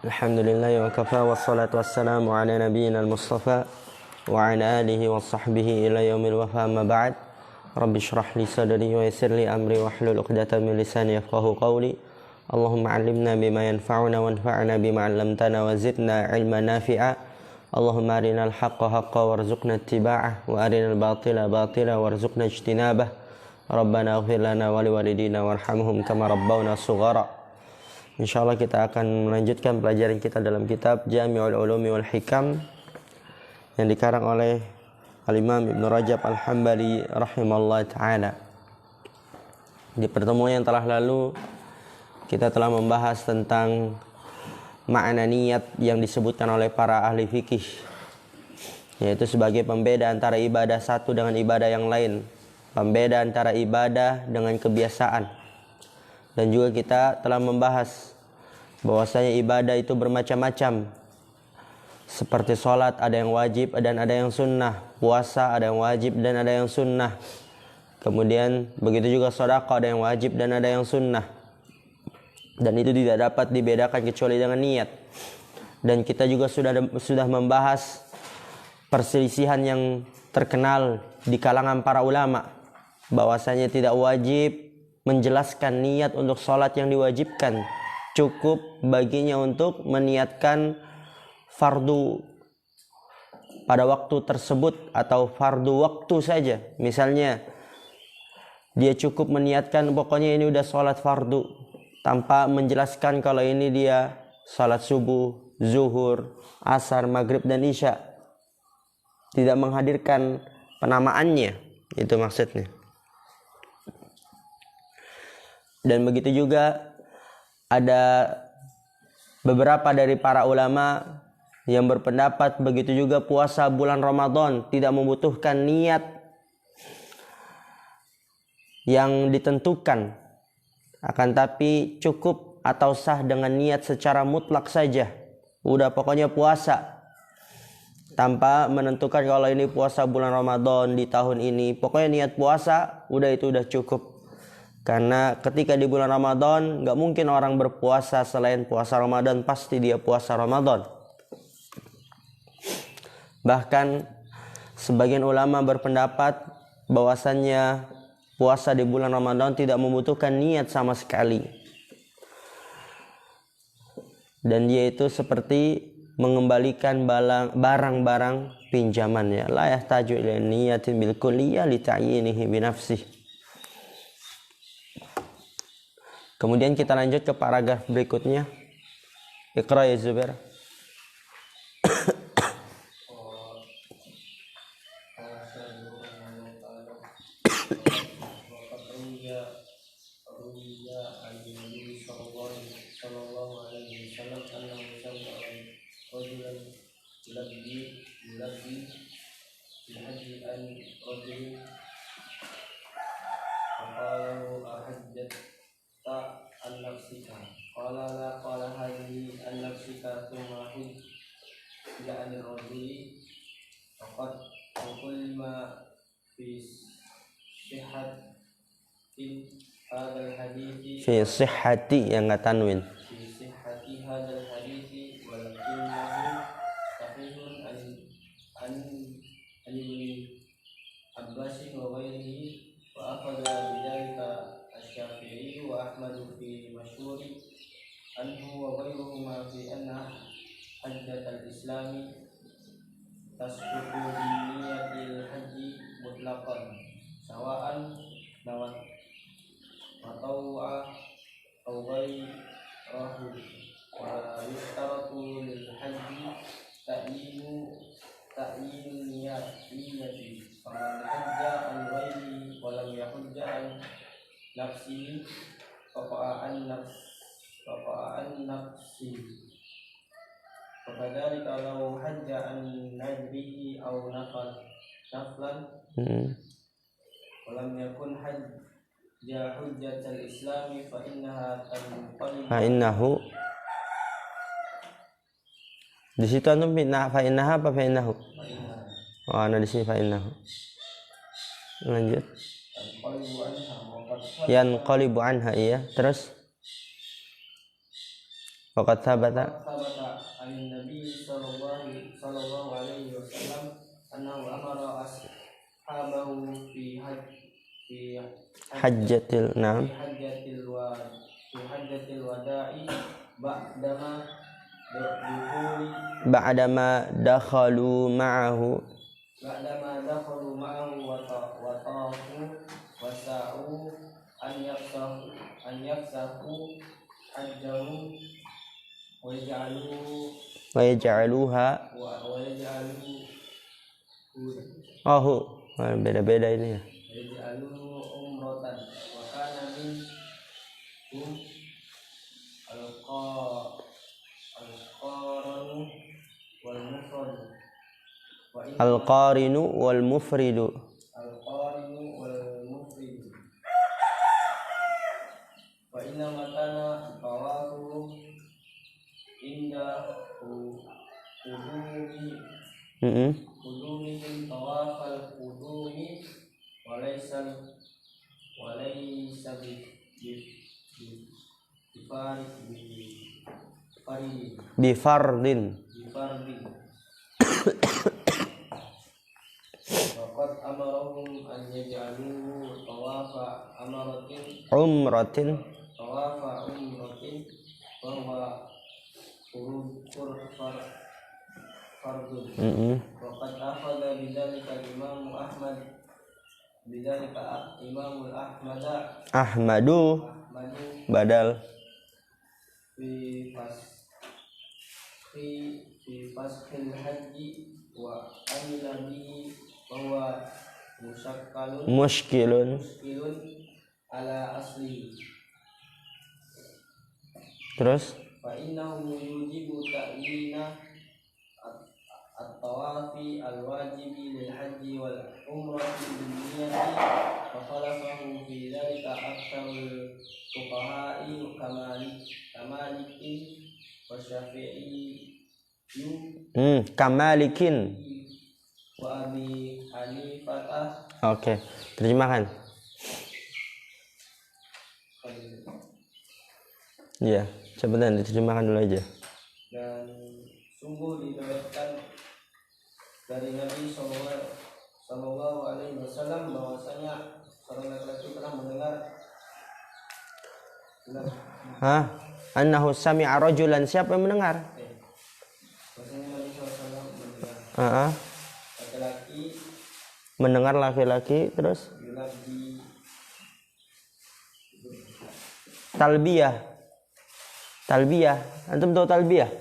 Alhamdulillah wa kafa wassalatu wassalamu ala nabiyyina al-mustafa wa ala alihi wa sahbihi ila yaumil wafa amma ba'd. Rabbi shrah li sadri wa yassir li amri wa hlul 'uqdatam min lisani yafqahu qawli. Allahumma 'allimna bima yanfa'una wanfa'na bima 'allamtana wa zidna 'ilman nafi'a. Allahumma arinal haqqa haqqan warzuqna ittiba'ah wa arinal batila batila warzuqna ijtinabah. Rabbana ighfir lana wa liwalidina warhamhum kama rabbawna shighara. Insyaallah kita akan melanjutkan pelajaran kita dalam kitab Jami'ul Ulumi wal Hikam yang dikarang oleh Al-Imam Ibnu Rajab Al-Hambali rahimallahu taala. Di pertemuan yang telah lalu kita telah membahas tentang makna niat yang disebutkan oleh para ahli fikih, yaitu sebagai pembeda antara ibadah satu dengan ibadah yang lain, pembeda antara ibadah dengan kebiasaan. Dan juga kita telah membahas bahwasanya ibadah itu bermacam-macam. Seperti sholat ada yang wajib dan ada yang sunnah, puasa ada yang wajib dan ada yang sunnah. Kemudian begitu juga sedekah ada yang wajib dan ada yang sunnah. Dan itu tidak dapat dibedakan kecuali dengan niat. Dan kita juga sudah membahas perselisihan yang terkenal di kalangan para ulama, bahwasanya tidak wajib menjelaskan niat untuk sholat yang diwajibkan, cukup baginya untuk meniatkan fardu pada waktu tersebut atau fardu waktu saja. Misalnya dia cukup meniatkan pokoknya ini udah sholat fardu, tanpa menjelaskan kalau ini dia sholat subuh, zuhur, asar, maghrib dan isya, tidak menghadirkan penamaannya, itu maksudnya. Dan begitu juga ada beberapa dari para ulama yang berpendapat begitu juga puasa bulan Ramadan tidak membutuhkan niat yang ditentukan, akan tapi cukup atau sah dengan niat secara mutlak saja. Udah pokoknya puasa tanpa menentukan kalau ini puasa bulan Ramadan di tahun ini, pokoknya niat puasa udah, itu udah cukup. Karena ketika di bulan Ramadan, gak mungkin orang berpuasa selain puasa Ramadan, pasti dia puasa Ramadan. Bahkan sebagian ulama berpendapat bahwasannya puasa di bulan Ramadan tidak membutuhkan niat sama sekali. Dan dia itu seperti mengembalikan barang-barang pinjamannya. La yahtaju ila niyatin bil kulliyah li ta'yinihi bi nafsihi. Kemudian kita lanjut ke paragraf berikutnya. Iqra ya Zubair. Qala la qala hadhihi an nafsika thumma hujja an rajuli faqad kullu ma fi sihhatin hadal hadithi Fi sihhati yang enggak tanwin. Fi sihhati hadal hadithi walakinahu sahihun an Abbas wa ghairihi wa akhadha bidzalika Asy-Syafi'i wa Ahmad fi masyhuri anhu wa ghairuhuma fi anna hajjatal islami tasqutu bi niyatil haji mutlaqan sawa'an nawat matawwa aw ghairahu wa yustaratu lil haji ta'yinu niyati faman hajja an ghairi wa lam yahujja an nafsihi faqa'an nafsi fakadzalika law hajja an nadbihi aw naflan wa lam yakun hajja hujjatal islami fa innahu di situ antum fa innaha apa fa innahu? Oh, ada di sini fa innahu. Lanjut. Yanqalibu anha, iya. Terus Waqad thabata ثبت عن النبي صلى الله عليه وسلم أنه أمر أصحابه في hajjatil na'am في حجة الوداع ba'dama dakhalu ma'ahu وطافوا وسعوا أن يفسحوا حجهم wa yaj'aluha beda-beda ini ya. umratan wa kana minhum al-qarinu wal mufridu wa inna makana tawafu inda qudumihim tawafal qudumi walaysa bifardin waqad amarahum an yaj'alu tawafa umratin wa huwa fardun. Waqad akhadha bidzalika Imam Ahmadu badal fi fashil haji wa amila bihi wa huwa muskilun ala asli. Terus Fa innahu yujibu ta'yina at-tawafi al-wajibi lil haji wal umrati bin niyyati wa khalafahu fi dhalika aktsarul fuqaha'i kamalikin wa syafi'i kamalikin wa abi hanifah. Oke, terjemahkan. Iya, sebentar diterjemahkan dulu aja. Dan sungguh diriwayatkan dari Nabi Sallallahu Alaihi Wasallam bahwasanya seorang laki-laki pernah mendengar annahu sami'a rajulan, siapa yang mendengar? Bahwasanya Nabi SAW mendengar laki-laki mendengar laki-laki terus talbiyah. Antum tahu talbiyah?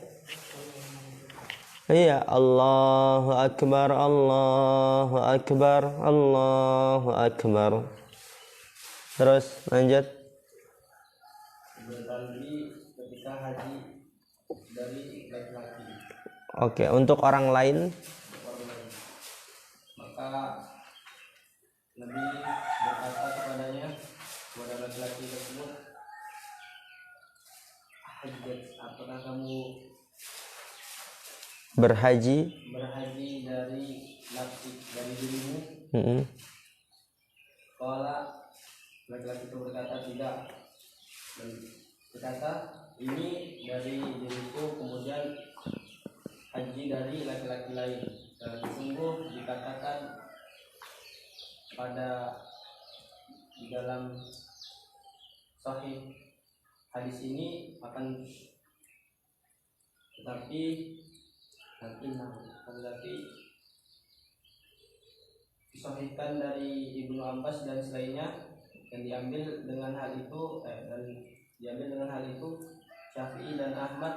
Iya, Allahu akbar, Allahu akbar, Allahu akbar. Terus lanjut. bertalbi ketika haji dari laki-laki. Oke, untuk orang lain maka Nabi berkata kepadanya, kepada laki-laki tersebut, apakah kamu berhaji dari dirimu? Kala laki-laki itu berkata, tidak. Dan berkata, ini dari diriku, kemudian haji dari laki-laki lain. Dan sungguh dikatakan di dalam sahih hadis ini akan tetapi disahihkan dari Ibnu Abbas dan selainnya, dan diambil dengan hal itu Syafi'i dan Ahmad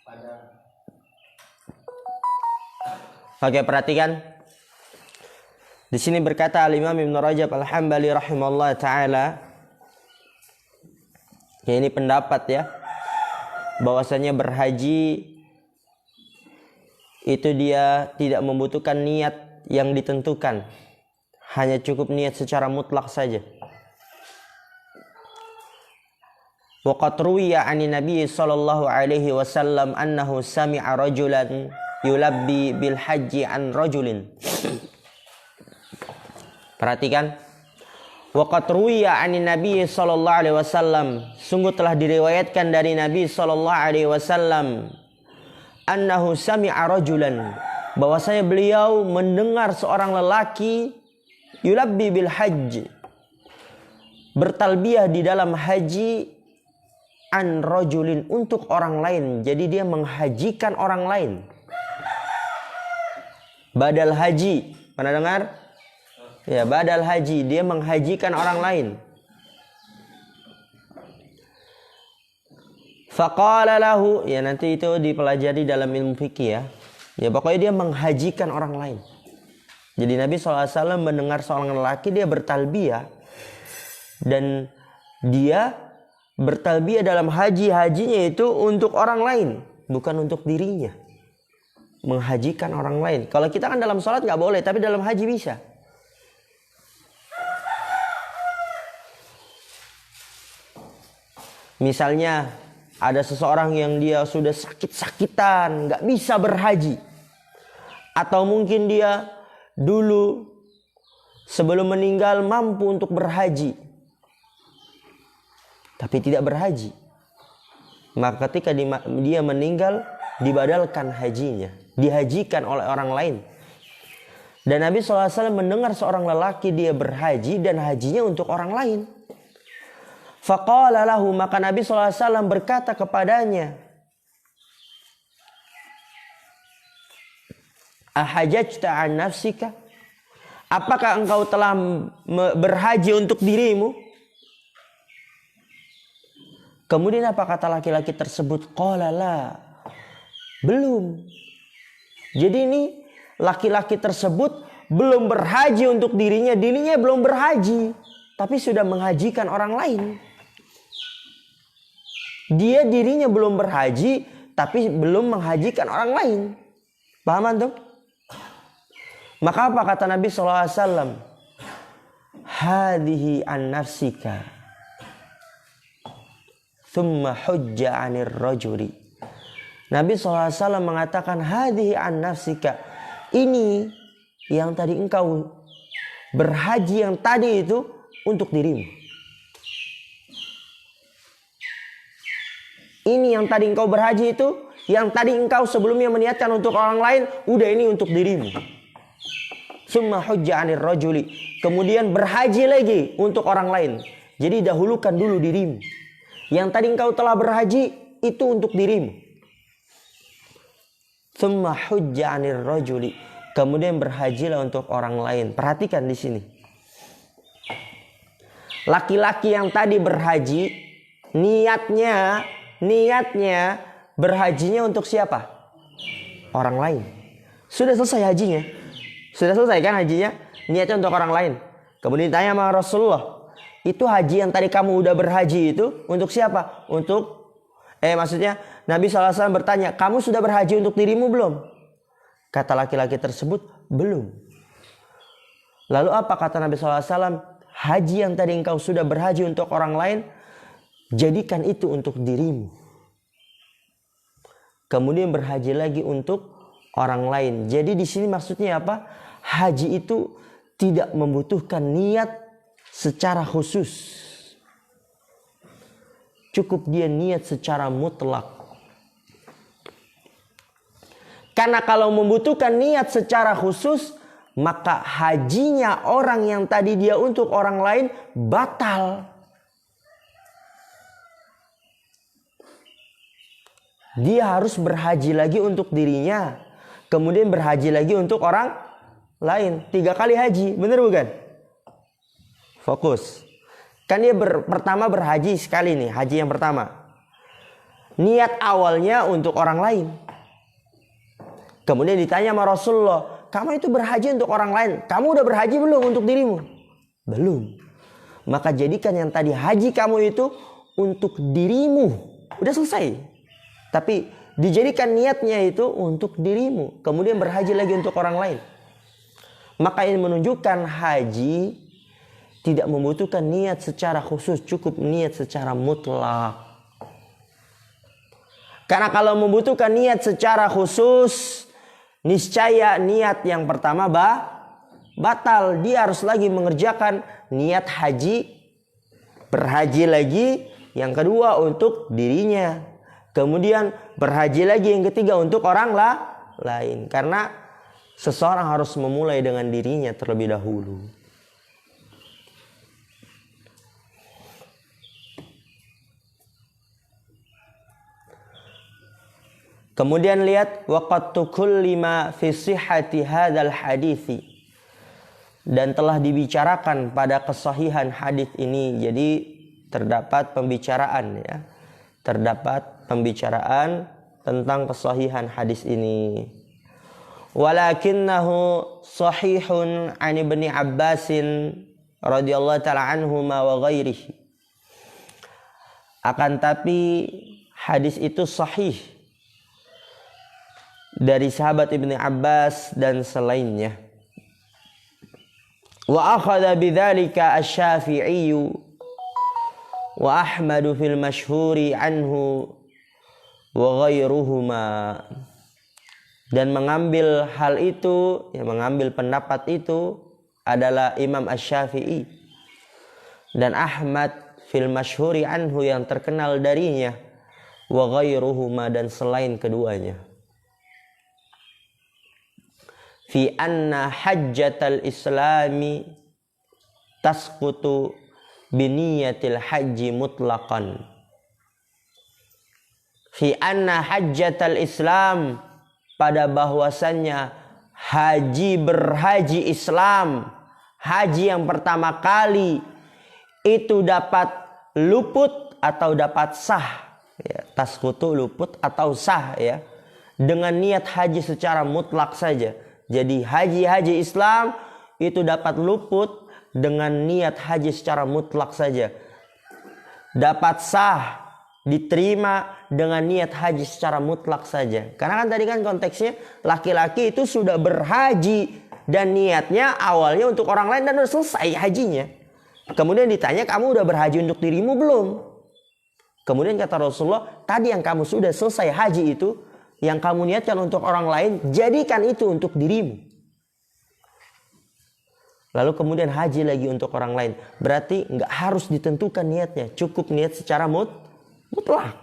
pada. Oke, perhatikan. Di sini berkata Al-Imam Ibn Rajab Al-Hambali rahimahullah ta'ala, ya ini pendapat ya, bahwasanya berhaji itu dia tidak membutuhkan niat yang ditentukan, hanya cukup niat secara mutlak saja. Wa qad ruwiya 'ani Nabi sallallahu alaihi wasallam annahu sami'a rajulan yulabbi bil haji an rajulin. Perhatikan. Waqad ruwiya 'anin Nabi sallallahu alaihi wasallam, sungguh telah diriwayatkan dari Nabi sallallahu alaihi wasallam, annahu sami'a rajulan, bahwasanya beliau mendengar seorang lelaki yulabbi bil hajj, bertalbiyah di dalam haji, an rajulin, untuk orang lain. Jadi dia menghajikan orang lain. Badal haji, pernah dengar? Ya, badal haji, dia menghajikan orang lain. Faqala lahu, ya nanti itu dipelajari dalam ilmu fikih ya. Ya pokoknya dia menghajikan orang lain. Jadi Nabi SAW mendengar seorang lelaki dia bertalbiyah, dan dia bertalbiyah dalam hajinya itu untuk orang lain, bukan untuk dirinya. Menghajikan orang lain. Kalau kita kan dalam sholat nggak boleh, tapi dalam haji bisa. Misalnya ada seseorang yang dia sudah sakit-sakitan, nggak bisa berhaji, atau mungkin dia dulu sebelum meninggal mampu untuk berhaji, tapi tidak berhaji. Maka ketika dia meninggal, dibadalkan hajinya, dihajikan oleh orang lain. Dan Nabi SAW mendengar seorang lelaki dia berhaji dan hajinya untuk orang lain. Faqala lahu, maka Nabi SAW berkata kepadanya, ahajajta an nafsika, apakah engkau telah berhaji untuk dirimu? Kemudian apa kata laki-laki tersebut? Qala la, belum. Jadi ini laki-laki tersebut belum berhaji untuk dirinya belum berhaji, tapi sudah menghajikan orang lain. Dia dirinya belum berhaji, tapi belum menghajikan orang lain. Paham antum? Maka apa kata Nabi SAW? Hadihi an nafsika, thumma hujja anir rajuli. Nabi SAW mengatakan, hadihi an nafsika, ini yang tadi engkau berhaji, yang tadi itu untuk dirimu. Ini yang tadi engkau berhaji itu, yang tadi engkau sebelumnya meniatkan untuk orang lain, udah ini untuk dirimu. Summa hujja anir rajuli, kemudian berhaji lagi untuk orang lain. Jadi dahulukan dulu dirimu. Yang tadi engkau telah berhaji itu untuk dirimu. Summa hujja anir rajuli, kemudian berhajilah untuk orang lain. Perhatikan di sini. Laki-laki yang tadi berhaji, niatnya berhajinya untuk siapa? Orang lain. Sudah selesai hajinya. Sudah selesai kan hajinya? Niatnya untuk orang lain. Kemudian ditanya sama Rasulullah, itu haji yang tadi kamu udah berhaji itu untuk siapa? Maksudnya Nabi SAW bertanya, kamu sudah berhaji untuk dirimu belum? Kata laki-laki tersebut, belum. Lalu apa kata Nabi SAW? Haji yang tadi engkau sudah berhaji untuk orang lain, jadikan itu untuk dirimu. Kemudian berhaji lagi untuk orang lain. Jadi di sini maksudnya apa? Haji itu tidak membutuhkan niat secara khusus. Cukup dia niat secara mutlak. Karena kalau membutuhkan niat secara khusus, maka hajinya orang yang tadi dia untuk orang lain batal. Dia harus berhaji lagi untuk dirinya, kemudian berhaji lagi untuk orang lain. 3 kali haji, benar bukan? Fokus. Kan dia pertama berhaji sekali nih, haji yang pertama. Niat awalnya untuk orang lain. Kemudian ditanya sama Rasulullah, kamu itu berhaji untuk orang lain, kamu udah berhaji belum untuk dirimu? Belum. Maka jadikan yang tadi haji kamu itu untuk dirimu. Udah selesai. Tapi dijadikan niatnya itu untuk dirimu. Kemudian berhaji lagi untuk orang lain. Maka ini menunjukkan haji tidak membutuhkan niat secara khusus. Cukup niat secara mutlak. Karena kalau membutuhkan niat secara khusus, niscaya niat yang pertama batal. Dia harus lagi mengerjakan niat haji, berhaji lagi. Yang kedua untuk dirinya. Kemudian berhaji lagi yang ketiga untuk orang lain. Karena seseorang harus memulai dengan dirinya terlebih dahulu. Kemudian lihat waqad tukullima fi sihhati hadzal hadithi, dan telah dibicarakan pada kesahihan hadis ini. Jadi terdapat pembicaraan ya. Terdapat pembicaraan tentang kesahihan hadis ini. Walakinnahu sahihun an Ibni Abbasin radhiyallahu ta'ala anhuma wa ghairihi. Akan tapi hadis itu sahih dari sahabat Ibni Abbas dan selainnya. Wa akhadha bidzalika asy-Syafi'i wa Ahmad fil masyhuri anhu wa ghairuhuma. Dan mengambil hal itu, mengambil pendapat itu adalah Imam Asy-Syafi'i dan Ahmad fil masyhuri anhu yang terkenal darinya, wa ghairuhuma dan selain keduanya. Fi anna hajjatal islami tasqutu biniyatil haji mutlaqan. Fi anna hajjatal islam, pada bahwasannya berhaji Islam, haji yang pertama kali itu dapat luput atau dapat sah ya, tasqutu luput atau sah ya, dengan niat haji secara mutlak saja. Jadi haji Islam itu dapat luput dengan niat haji secara mutlak saja. Dapat sah, diterima dengan niat haji secara mutlak saja. Karena kan tadi kan konteksnya laki-laki itu sudah berhaji dan niatnya awalnya untuk orang lain dan sudah selesai hajinya. Kemudian ditanya, kamu udah berhaji untuk dirimu belum? Kemudian kata Rasulullah, tadi yang kamu sudah selesai haji itu, yang kamu niatkan untuk orang lain, jadikan itu untuk dirimu. Lalu kemudian haji lagi untuk orang lain. Berarti nggak harus ditentukan niatnya, cukup niat secara mutlak.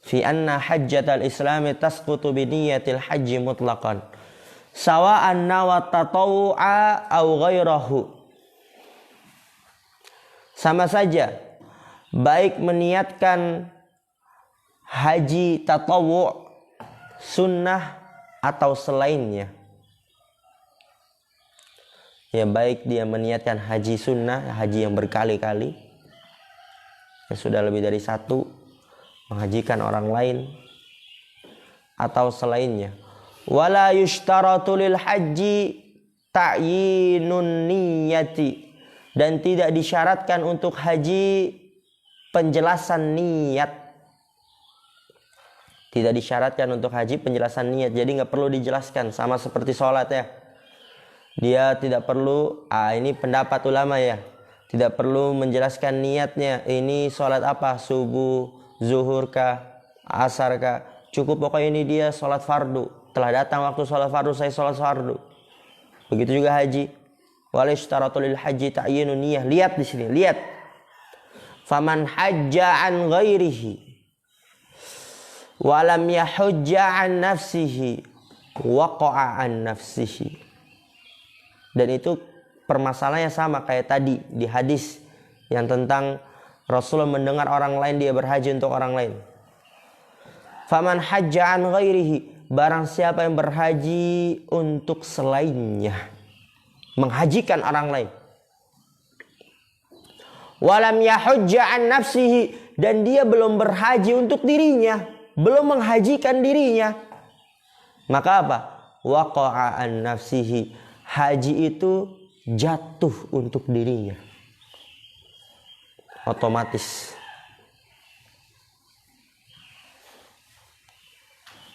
Fi anna hajjatal islami tasqutu bi niyatil haji mutlaqan sawa'an nawa tatawu'a aw ghairahu. Sama saja, baik meniatkan haji tatawu' sunnah atau selainnya. Ya, baik dia meniatkan haji sunnah, haji yang berkali-kali, yang sudah lebih dari satu, menghajikan orang lain, atau selainnya. Wala yushtaratu lil haji ta'yinun niyati, dan tidak disyaratkan untuk haji penjelasan niat. Tidak disyaratkan untuk haji penjelasan niat. Jadi nggak perlu dijelaskan, sama seperti sholat ya. Dia tidak perlu, ini pendapat ulama ya, tidak perlu menjelaskan niatnya. Ini sholat apa? Subuh, zuhur kah, asar kah? Cukup pokoknya ini dia sholat fardu. Telah datang waktu sholat fardu, saya sholat fardu. Begitu juga haji. Walishtaratul lil haji ta'yinun niyah. Lihat di sini, lihat. Faman hajja an ghairihi walam yahujja an nafsihi waqa'a an nafsihi. Dan itu permasalahannya sama kayak tadi di hadis yang tentang Rasulullah mendengar orang lain dia berhaji untuk orang lain. Faman hajja an ghairihi, barang siapa yang berhaji untuk selainnya, menghajikan orang lain. Walam yahujja an nafsihi, dan dia belum berhaji untuk dirinya, belum menghajikan dirinya. Maka apa? Waqa'a an nafsihi, haji itu jatuh untuk dirinya. Otomatis.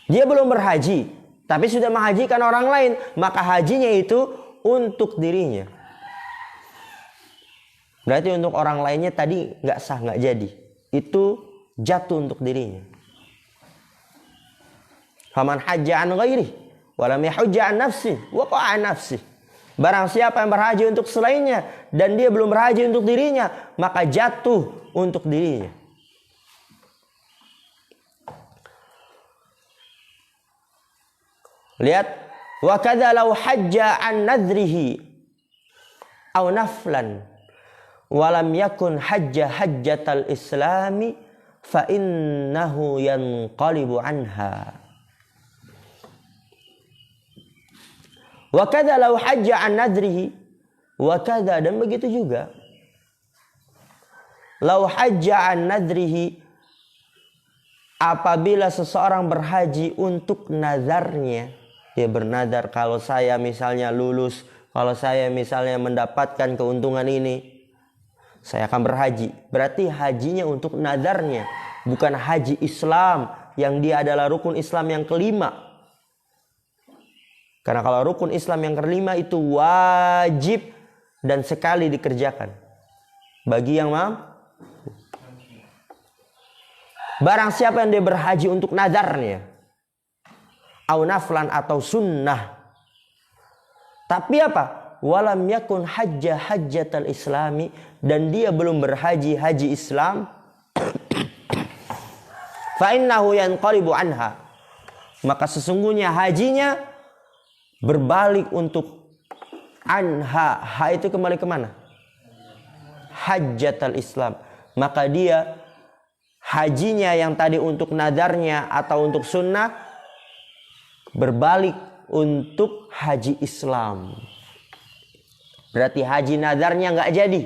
Dia belum berhaji, tapi sudah menghajikan orang lain, maka hajinya itu untuk dirinya. Berarti untuk orang lainnya tadi nggak sah, nggak jadi. Itu jatuh untuk dirinya. Faman hajja an ghairi wa lam yahujja an nafsi waqa'a an nafsi. Barang siapa yang berhaji untuk selainnya dan dia belum berhaji untuk dirinya, maka jatuh untuk dirinya. Lihat, wa kadza law hajja an nadrihi aw naflan wa lam yakun hajjatal islami fa innahu yanqalibu anha. Wa kadza law hajja an nadrihi, wa kadza, dan begitu juga law hajja an nadrihi, apabila seseorang berhaji untuk nazarnya, dia bernazar, kalau saya misalnya lulus, kalau saya misalnya mendapatkan keuntungan ini, saya akan berhaji. Berarti hajinya untuk nazarnya, bukan haji Islam yang dia adalah rukun Islam yang kelima. Karena kalau rukun Islam yang kelima itu wajib dan sekali dikerjakan bagi yang mampu. Barang siapa yang dia berhaji untuk nazarnya, au naflan, atau sunnah, tapi apa? Walam yakun hajjatal islami, dan dia belum berhaji haji Islam, fa innahu yanqalibu anha, maka sesungguhnya hajinya berbalik untuk anha. Ha itu kembali kemana? Hajjatal Islam. Maka dia hajinya yang tadi untuk nadarnya atau untuk sunnah berbalik untuk haji Islam. Berarti haji nadarnya nggak jadi,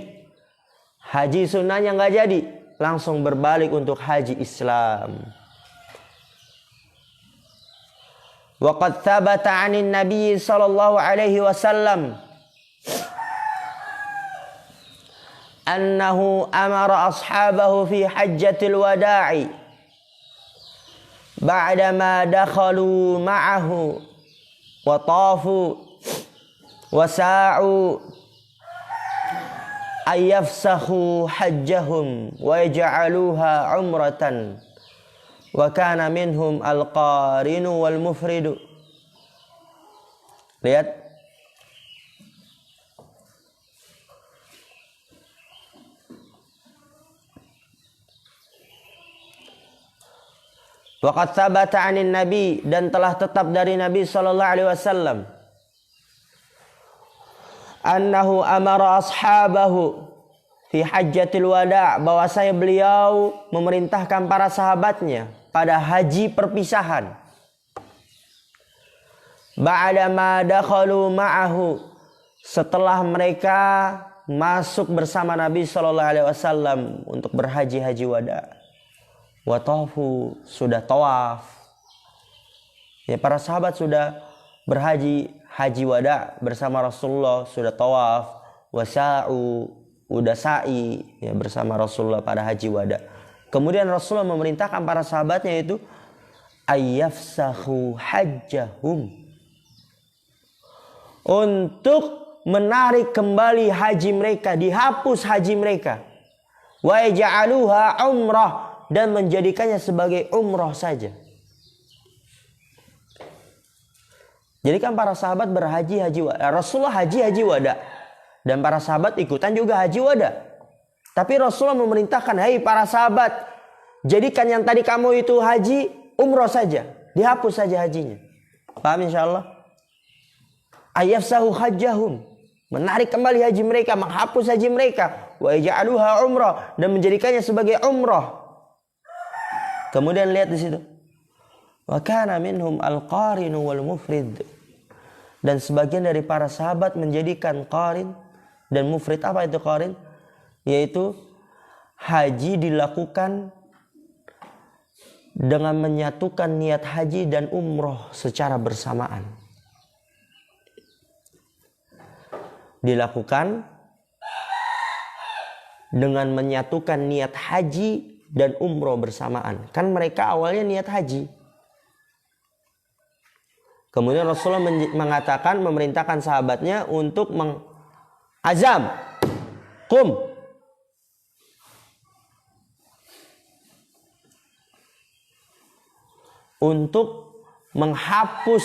haji sunnahnya nggak jadi, langsung berbalik untuk haji Islam. Wa qad thabata 'anil Nabi sallallahu alaihi wasallam annahu amara ashabahu fi hajjatil wada'i ba'dama dakhalu ma'ahu wa tafu wa sa'u ayyafsahu hajjahum wa yaj'aluha umratan wa kana minhum al-qarinu wal mufridu. Lihat, waqad thabata 'anil Nabi, dan telah tetap dari Nabi sallallahu alaihi wasallam, annahu amara ashabahu fi hajjatil wada', bahwasanya beliau memerintahkan para sahabatnya pada haji perpisahan, ba'da ma dakhalu ma'ahu, setelah mereka masuk bersama Nabi sallallahu alaihi wasallam untuk berhaji haji wada'. Watafu, sudah tawaf. Ya, para sahabat sudah berhaji haji wada bersama Rasulullah, sudah tawaf. Wasa'u, udah sa'i ya bersama Rasulullah pada haji wada. Kemudian Rasulullah memerintahkan para sahabatnya itu ayyafsahu hajjahum, untuk menarik kembali haji mereka, dihapus haji mereka. Wa yaj'aluha umrah, dan menjadikannya sebagai umroh saja. Jadi kan para sahabat berhaji haji wada, Rasulullah haji wada, dan para sahabat ikutan juga haji wada. Tapi Rasulullah memerintahkan, hai para sahabat, jadikan yang tadi kamu itu haji umroh saja, dihapus saja hajinya. Paham insyaallah? Ayyafsahu hajjahum, menarik kembali haji mereka, menghapus haji mereka. Wa yaj'aluha umrah, dan menjadikannya sebagai umroh. Kemudian lihat di situ, wa kana minhum al-qarinu wal mufrid, dan sebagian dari para sahabat menjadikan qarin dan mufrid. Apa itu qarin? Yaitu haji dilakukan dengan menyatukan niat haji dan umroh secara bersamaan. Dilakukan dengan menyatukan niat haji dan umroh bersamaan. Kan mereka awalnya niat haji. Kemudian Rasulullah mengatakan, memerintahkan sahabatnya untuk mengazam, qum, untuk menghapus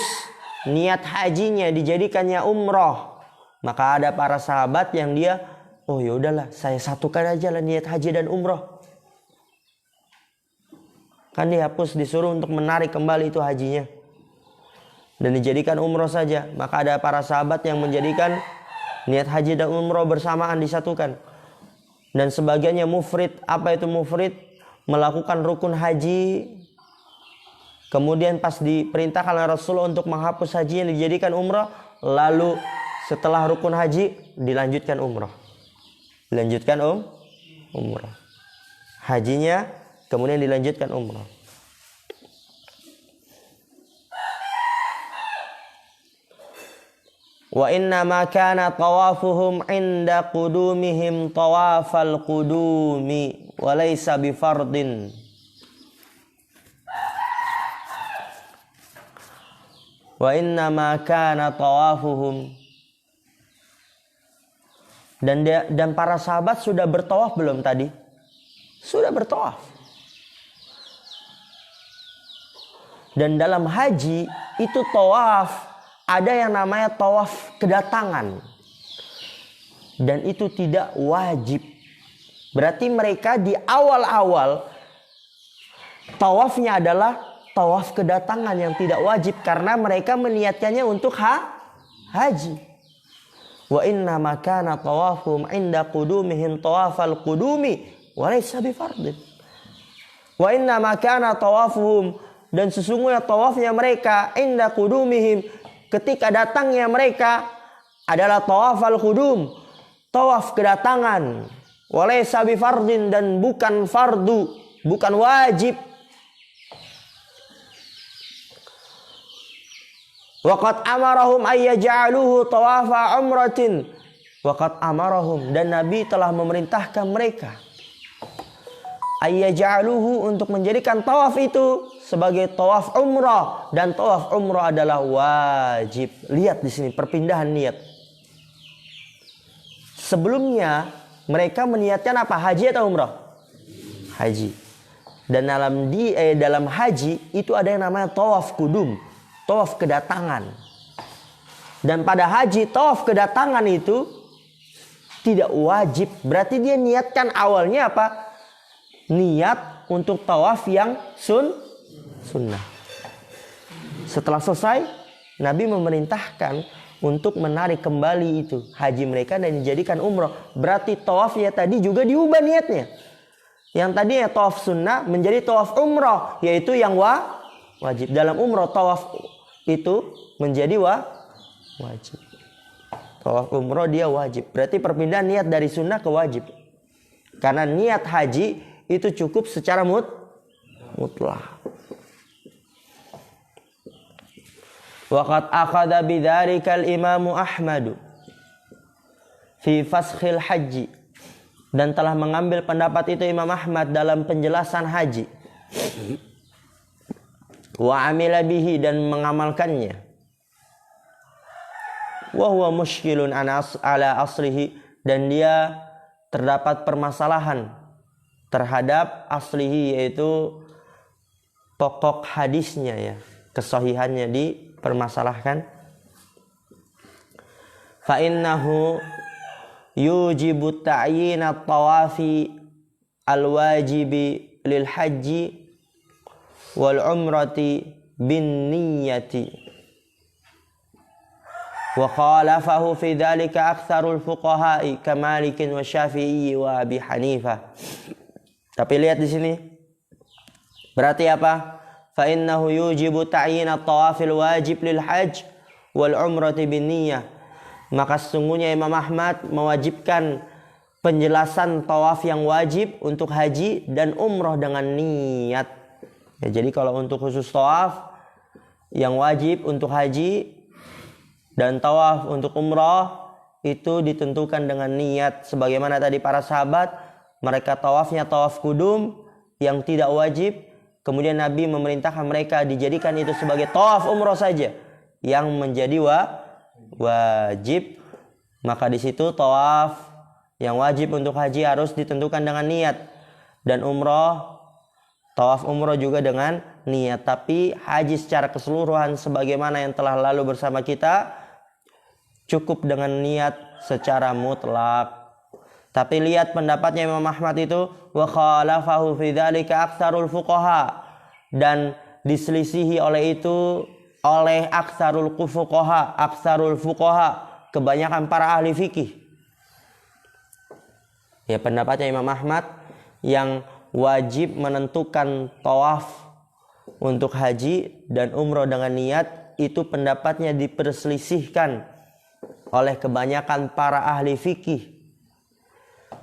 niat hajinya dijadikannya umroh, maka ada para sahabat yang dia, oh ya udahlah, saya satukan aja lah niat haji dan umroh. Kan dihapus, disuruh untuk menarik kembali itu hajinya dan dijadikan umroh saja. Maka ada para sahabat yang menjadikan niat haji dan umroh bersamaan, disatukan. Dan sebagiannya mufrid. Apa itu mufrid? Melakukan rukun haji, kemudian pas diperintahkan oleh Rasulullah untuk menghapus hajinya dijadikan umroh, lalu setelah rukun haji dilanjutkan umroh. Dilanjutkan umroh. Hajinya kemudian dilanjutkan umroh. Wa inna ma kana tawafuhum inda qudumihim tawafal qudumi wa laysa bifardin. Wa inna ma kana tawafuhum, dan para sahabat sudah bertawaf belum tadi? Sudah bertawaf. Dan dalam haji itu tawaf ada yang namanya tawaf kedatangan, dan itu tidak wajib. Berarti mereka di awal-awal tawafnya adalah tawaf kedatangan yang tidak wajib, karena mereka meniatkannya untuk haji. Wa inna ma kana tawafum inda qudumihim tawafal qudumi wa laysa bifardin. Wa inna ma kana tawafuhum, dan sesungguhnya tawafnya mereka inda qudumihim, ketika datangnya mereka, adalah tawafal qudum, tawaf kedatangan, wa laysa bifardin, dan bukan fardu, bukan wajib. Waqad amarahum ayyaj'aluhu tawafa umratin. Waqad amarahum, dan Nabi telah memerintahkan mereka ayyaj'aluhu, untuk menjadikan tawaf itu sebagai tawaf umrah, dan tawaf umrah adalah wajib. Lihat di sini perpindahan niat. Sebelumnya mereka meniatkan apa? Haji atau umrah? Haji. Dan dalam haji itu ada yang namanya tawaf kudum, tawaf kedatangan. Dan pada haji tawaf kedatangan itu tidak wajib. Berarti dia niatkan awalnya apa? Niat untuk tawaf yang sunnah. Setelah selesai, Nabi memerintahkan untuk menarik kembali itu haji mereka dan dijadikan umroh. Berarti tawafnya tadi juga diubah niatnya. Yang tadinya tawaf sunnah menjadi tawaf umroh, yaitu yang wajib. Dalam umroh tawaf itu menjadi wajib. Tawaf umroh dia wajib. Berarti perpindahan niat dari sunnah ke wajib. Karena niat haji itu cukup secara mutlak. Waqad akhadha bidzalika al-Imam Ahmad fi faskhil haji, dan telah mengambil pendapat itu Imam Ahmad dalam penjelasan haji. Wa amila bihi, dan mengamalkannya. Wa huwa mushkilun ala aslihi, dan dia terdapat permasalahan terhadap aslihi, yaitu pokok hadisnya ya, kesahihannya dipermasalahkan. Fa innahu yujibu ta'yin at-tawafi al-wajibi lil haji wal umrati bin niyyati, wa khalafahu fi dhalika aktsarul fuqaha'i ka Malik wa Syafi'i wa Abi Hanifah. Tapi lihat di sini. Berarti apa? Fa innahu yujibu ta'yin at-tawafil wajib lil hajj wal umrati bin niyyah. Maka sesungguhnya Imam Ahmad mewajibkan penjelasan tawaf yang wajib untuk haji dan umroh dengan niat. Ya, jadi kalau untuk khusus tawaf yang wajib untuk haji dan tawaf untuk umroh itu ditentukan dengan niat. Sebagaimana tadi para sahabat, mereka tawafnya tawaf kudum yang tidak wajib. Kemudian Nabi memerintahkan mereka dijadikan itu sebagai tawaf umroh saja yang menjadi wajib. Maka di situ tawaf yang wajib untuk haji harus ditentukan dengan niat, dan umroh, tawaf umroh juga dengan niat. Tapi haji secara keseluruhan sebagaimana yang telah lalu bersama kita, cukup dengan niat secara mutlak. Tapi lihat pendapatnya Imam Ahmad itu, wa khalafahu fi dzalika aktsarul fuqaha, dan diselisihi oleh itu oleh aksarul fuqaha, kebanyakan para ahli fikih. Ya, pendapatnya Imam Ahmad yang wajib menentukan tawaf untuk haji dan umroh dengan niat, itu pendapatnya diperselisihkan oleh kebanyakan para ahli fikih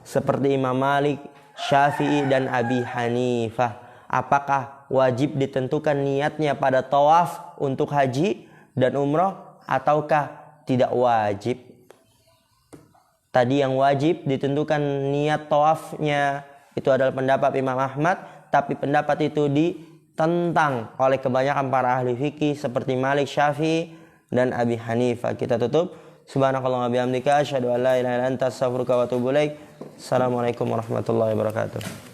seperti Imam Malik, Syafi'i dan Abi Hanifah. Apakah wajib ditentukan niatnya pada tawaf untuk haji dan umroh ataukah tidak wajib? Tadi yang wajib ditentukan niat tawafnya itu adalah pendapat Imam Ahmad, tapi pendapat itu ditentang oleh kebanyakan para ahli fikih seperti Malik, Syafi'i dan Abi Hanifah. Kita tutup. Subhanakallahumma bihamdika asyhadu an la ilaha illa anta astaghfiruka wa atubu ilaik. Assalamualaikum warahmatullahi wabarakatuh.